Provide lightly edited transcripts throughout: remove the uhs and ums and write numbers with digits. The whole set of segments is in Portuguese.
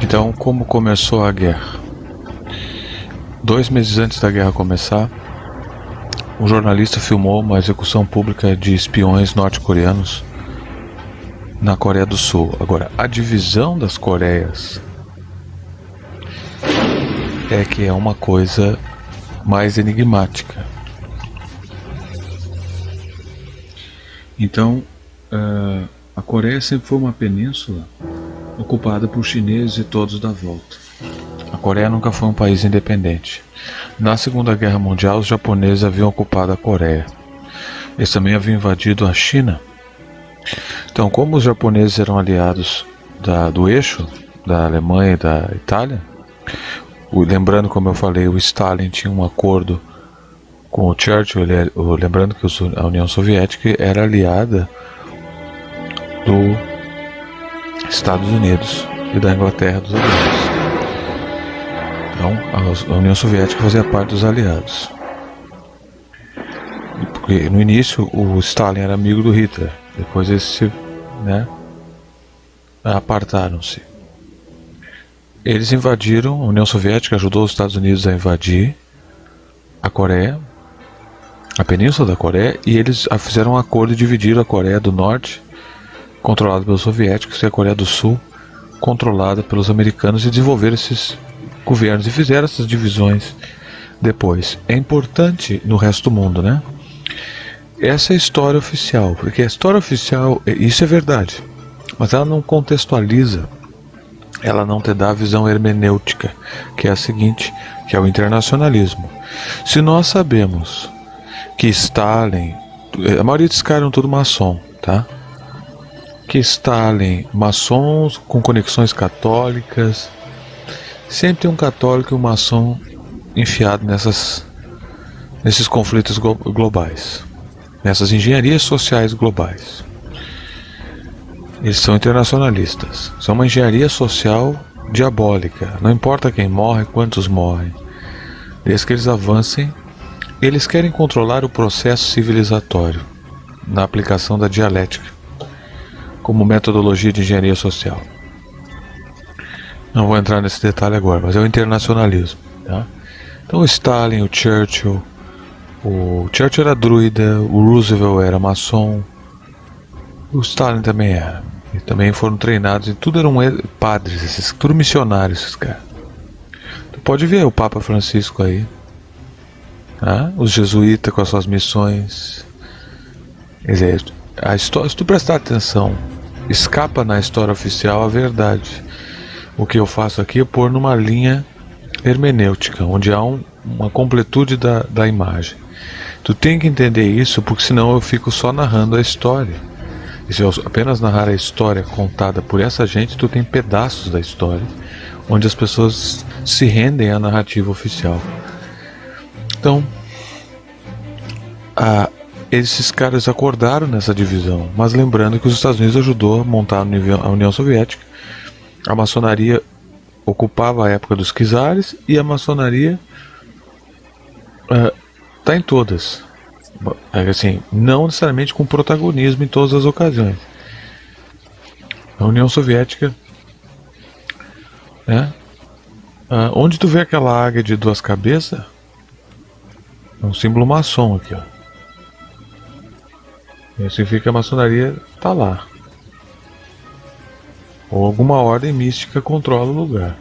Então, como começou a guerra? 2 meses antes da guerra começar, um jornalista filmou uma execução pública de espiões norte-coreanos na Coreia do Sul. Agora, a divisão das Coreias é que é uma coisa mais enigmática. Então, a Coreia sempre foi uma península ocupada por chineses e todos da volta. A Coreia nunca foi um país independente. Na Segunda Guerra Mundial, os japoneses haviam ocupado a Coreia. Eles também haviam invadido a China. Então, como os japoneses eram aliados do eixo da Alemanha e da Itália, lembrando, como eu falei, o Stalin tinha um acordo com o Churchill, lembrando que a União Soviética era aliada dos Estados Unidos e da Inglaterra dos aliados. Então, a União Soviética fazia parte dos aliados. Porque no início o Stalin era amigo do Hitler, depois eles apartaram-se. Eles invadiram, a União Soviética ajudou os Estados Unidos a invadir a Coreia, a península da Coreia, e eles fizeram um acordo e dividiram a Coreia do Norte, controlada pelos soviéticos, e a Coreia do Sul, controlada pelos americanos, e desenvolveram esses governos e fizeram essas divisões depois. É importante no resto do mundo, né? Essa é a história oficial, porque a história oficial, isso é verdade, mas ela não contextualiza, ela não te dá a visão hermenêutica, que é a seguinte, que é o internacionalismo. Se nós sabemos que Stalin, a maioria desses caras eram tudo maçom, tá? Que Stalin, maçons com conexões católicas, sempre tem um católico e um maçom enfiado nesses conflitos globais, nessas engenharias sociais globais. Eles são internacionalistas, são uma engenharia social diabólica, não importa quem morre, quantos morrem, desde que eles avancem, eles querem controlar o processo civilizatório na aplicação da dialética como metodologia de engenharia social. Não vou entrar nesse detalhe agora, mas é o internacionalismo, tá? Então o Stalin, o Churchill era druida, o Roosevelt era maçom, o Stalin também era. E também foram treinados, e tudo eram padres, tudo missionários, esses caras. Tu pode ver o Papa Francisco aí, tá? Os jesuítas com as suas missões. Quer dizer, a história, se tu prestar atenção, escapa na história oficial a verdade. O que eu faço aqui é pôr numa linha hermenêutica, onde há uma completude da imagem. Tu tem que entender isso, porque senão eu fico só narrando a história. E se eu apenas narrar a história contada por essa gente, tu tem pedaços da história, onde as pessoas se rendem à narrativa oficial. Então, esses caras acordaram nessa divisão, mas lembrando que os Estados Unidos ajudou a montar a União Soviética. A maçonaria ocupava a época dos czares e a maçonaria está em todas. Assim, não necessariamente com protagonismo em todas as ocasiões. A União Soviética, né? Onde tu vê aquela águia de 2 cabeças, é um símbolo maçom aqui, ó. Isso significa que a maçonaria está lá. Ou alguma ordem mística controla o lugar.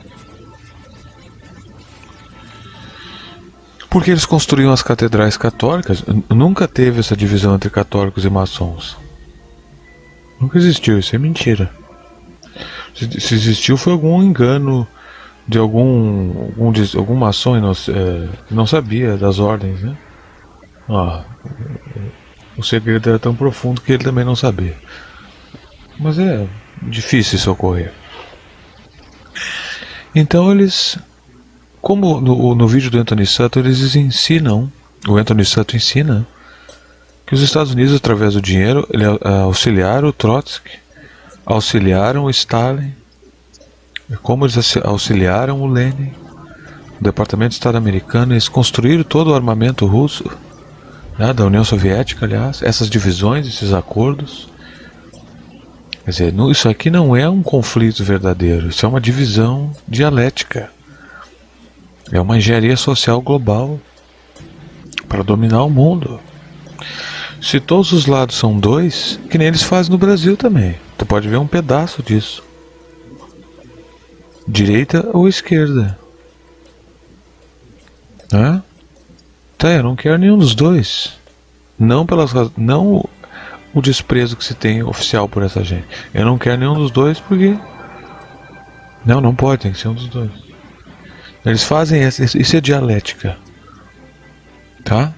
Porque eles construíam as catedrais católicas, nunca teve essa divisão entre católicos e maçons. Nunca existiu, isso é mentira. Se existiu foi algum engano de algum maçom que não sabia das ordens, né? O segredo era tão profundo que ele também não sabia. Mas é difícil isso ocorrer. Então eles, como no vídeo do Anthony Sutton, eles ensinam, o Anthony Sutton ensina que os Estados Unidos, através do dinheiro, auxiliaram o Trotsky, auxiliaram o Stalin, como eles auxiliaram o Lenin, o Departamento de Estado americano. Eles construíram todo o armamento russo, né, da União Soviética, aliás, essas divisões, esses acordos. Quer dizer, isso aqui não é um conflito verdadeiro, isso é uma divisão dialética. É uma engenharia social global para dominar o mundo. Se todos os lados são dois, que nem eles fazem no Brasil também. Tu pode ver um pedaço disso. Direita ou esquerda. Né? Tá, eu não quero nenhum dos dois. Não o desprezo que se tem oficial por essa gente. Eu não quero nenhum dos dois porque... Não pode, tem que ser um dos dois. Eles fazem isso é dialética. Tá?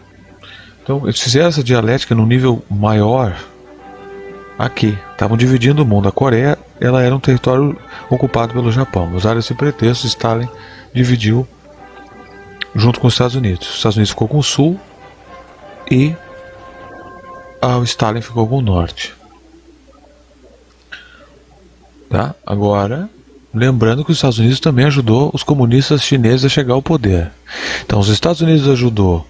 Então, eles fizeram essa dialética num nível maior aqui. Estavam dividindo o mundo. A Coreia, ela era um território ocupado pelo Japão. Usaram esse pretexto, Stalin dividiu junto com os Estados Unidos. Os Estados Unidos ficou com o Sul e o Stalin ficou com o Norte. Tá? Agora, lembrando que os Estados Unidos também ajudou os comunistas chineses a chegar ao poder. Então, os Estados Unidos ajudou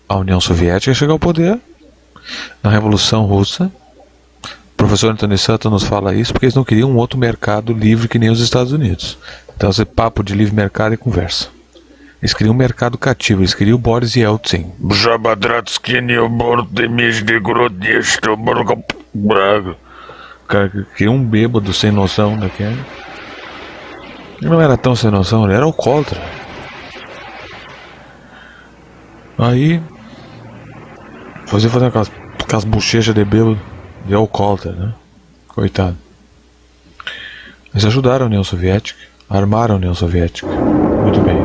a União Soviética a chegar ao poder na Revolução Russa. O professor Anthony Sutton nos fala isso porque eles não queriam um outro mercado livre que nem os Estados Unidos. Então, esse papo de livre mercado é conversa. Eles queriam um mercado cativo, eles queriam o Boris Yeltsin. O cara queria um bêbado sem noção daquele. Ele não era tão sem noção, ele era alcoólatra. Aí fazer aquelas bochechas de bêbado de alcoólatra, né? Coitado. Eles ajudaram a União Soviética, armaram a União Soviética. Muito bem.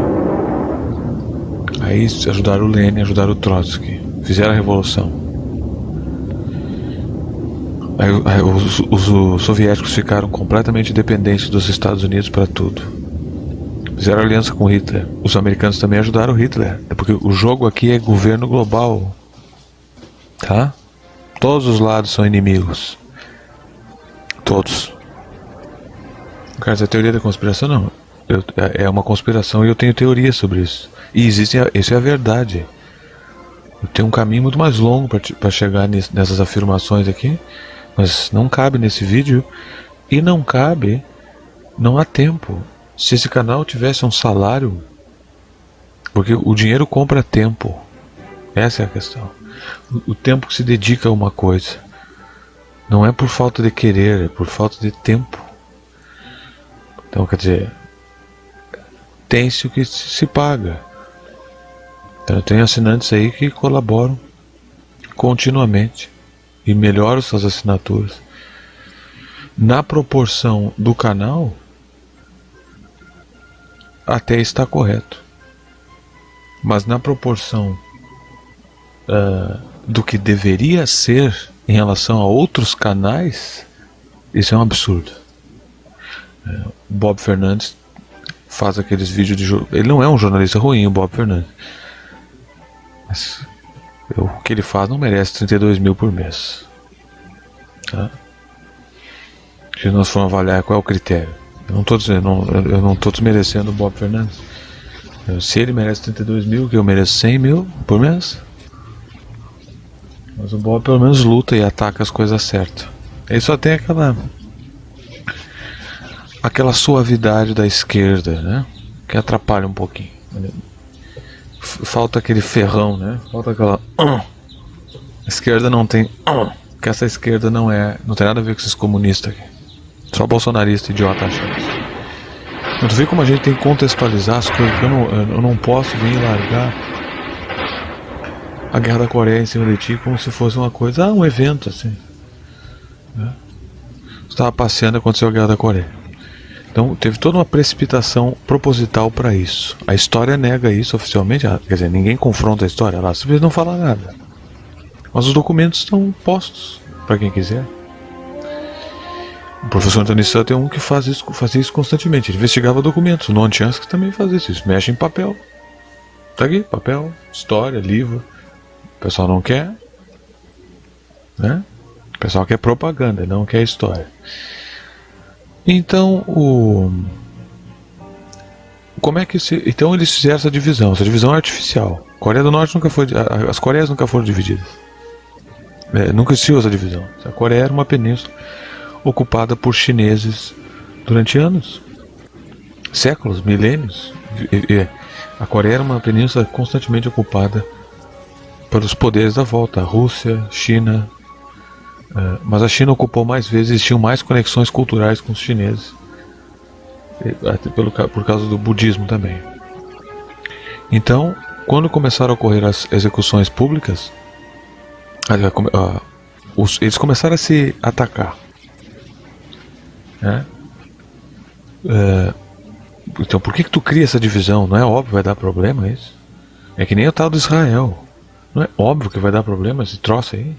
Aí ajudaram o Lenin, ajudaram o Trotsky, fizeram a revolução. Aí os soviéticos ficaram completamente dependentes dos Estados Unidos para tudo. Fizeram aliança com Hitler. Os americanos também ajudaram Hitler, porque o jogo aqui é governo global, tá? Todos os lados são inimigos. Todos. Quer dizer, a teoria da conspiração não. É uma conspiração e eu tenho teorias sobre isso. E isso é a verdade. Eu tenho um caminho muito mais longo para chegar nessas afirmações aqui, mas não cabe nesse vídeo e não há tempo. Se esse canal tivesse um salário, porque o dinheiro compra tempo, essa é a questão. O tempo que se dedica a uma coisa não é por falta de querer, é por falta de tempo. Então, quer dizer, tem-se o que se paga. Então, eu tenho assinantes aí que colaboram continuamente e melhoram suas assinaturas. Na proporção do canal, até está correto. Mas na proporção do que deveria ser em relação a outros canais, isso é um absurdo. O Bob Fernandes faz aqueles vídeos de... Ele não é um jornalista ruim, o Bob Fernandes. Mas o que ele faz não merece 32 mil por mês. Tá? Se nós formos avaliar qual é o critério. Eu não estou desmerecendo o Bob Fernandes. Se ele merece 32 mil, que eu mereço 100 mil por mês. Mas o Bob pelo menos luta e ataca as coisas certas. Ele só tem aquela suavidade da esquerda, né? Que atrapalha um pouquinho. Falta aquele ferrão, né? Falta aquela... A esquerda não tem... Porque essa esquerda não tem nada a ver com esses comunistas aqui. Só bolsonarista idiota achando isso. Então, tu vê como a gente tem que contextualizar as coisas. Eu não posso vir largar a guerra da Coreia em cima de ti como se fosse uma coisa, um evento assim, né? Você estava passeando e aconteceu a guerra da Coreia. Então teve toda uma precipitação proposital para isso. A história nega isso oficialmente, quer dizer, ninguém confronta a história, ela simplesmente não fala nada. Mas os documentos estão postos para quem quiser. O professor Anthony Sutton é um que fazia isso constantemente. Ele investigava documentos. O Noam Chomsky também faz isso. Mexe em papel. Tá aqui, papel, história, livro. O pessoal não quer, né? O pessoal quer propaganda, não quer história. Então, como é que então eles fizeram essa divisão? Essa divisão é artificial. A Coreia do Norte nunca foi... As Coreias nunca foram divididas. Nunca existiu essa divisão. A Coreia era uma península. ocupada por chineses durante anos, séculos, milênios. A Coreia era uma península constantemente ocupada pelos poderes da volta, a Rússia, China, mas a China ocupou mais vezes e tinham mais conexões culturais com os chineses, até por causa do budismo também. Então, quando começaram a ocorrer as execuções públicas, eles começaram a se atacar, né? Então, por que tu cria essa divisão? Não é óbvio que vai dar problema isso? É que nem o tal do Israel. Não é óbvio que vai dar problema esse troço aí?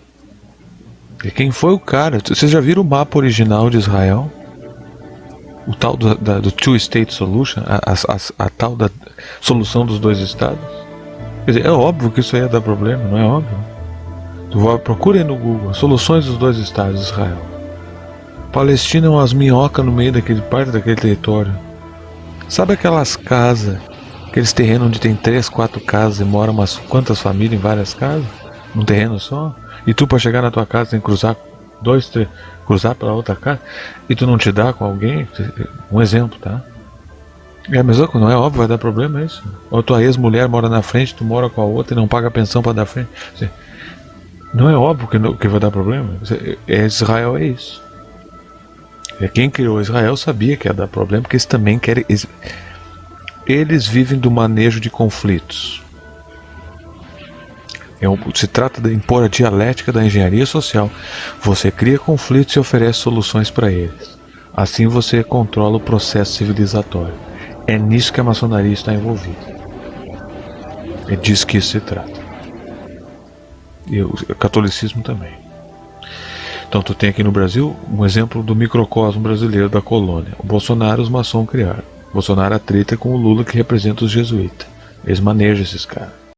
E quem foi o cara? Vocês já viram o mapa original de Israel? O tal do Two-State Solution? A tal da solução dos dois estados? Quer dizer, é óbvio que isso aí ia dar problema, não é óbvio? Procura aí no Google, soluções dos dois estados de Israel. Palestina é umas minhocas no meio daquele parte daquele território. Sabe aquelas casas, aqueles terrenos onde tem 3, 4 casas e moram umas quantas famílias em várias casas? Num terreno só? E tu, para chegar na tua casa, tem que cruzar 2, 3, cruzar para outra casa, e tu não te dá com alguém? Um exemplo, tá? É a mesma coisa, não é óbvio, vai dar problema isso? Ou tua ex-mulher mora na frente, tu mora com a outra e não paga pensão para dar frente? Não é óbvio que vai dar problema? Israel é isso. Quem criou Israel sabia que ia dar problema, porque eles também querem. Eles vivem do manejo de conflitos. Se trata de impor a dialética da engenharia social. Você cria conflitos e oferece soluções para eles. Assim você controla o processo civilizatório. É nisso que a maçonaria está envolvida. É disso que isso se trata. E o catolicismo também. Então tu tem aqui no Brasil um exemplo do microcosmo brasileiro da colônia. O Bolsonaro, os maçons criaram. O Bolsonaro atrita com o Lula, que representa os jesuítas. Eles manejam esses caras.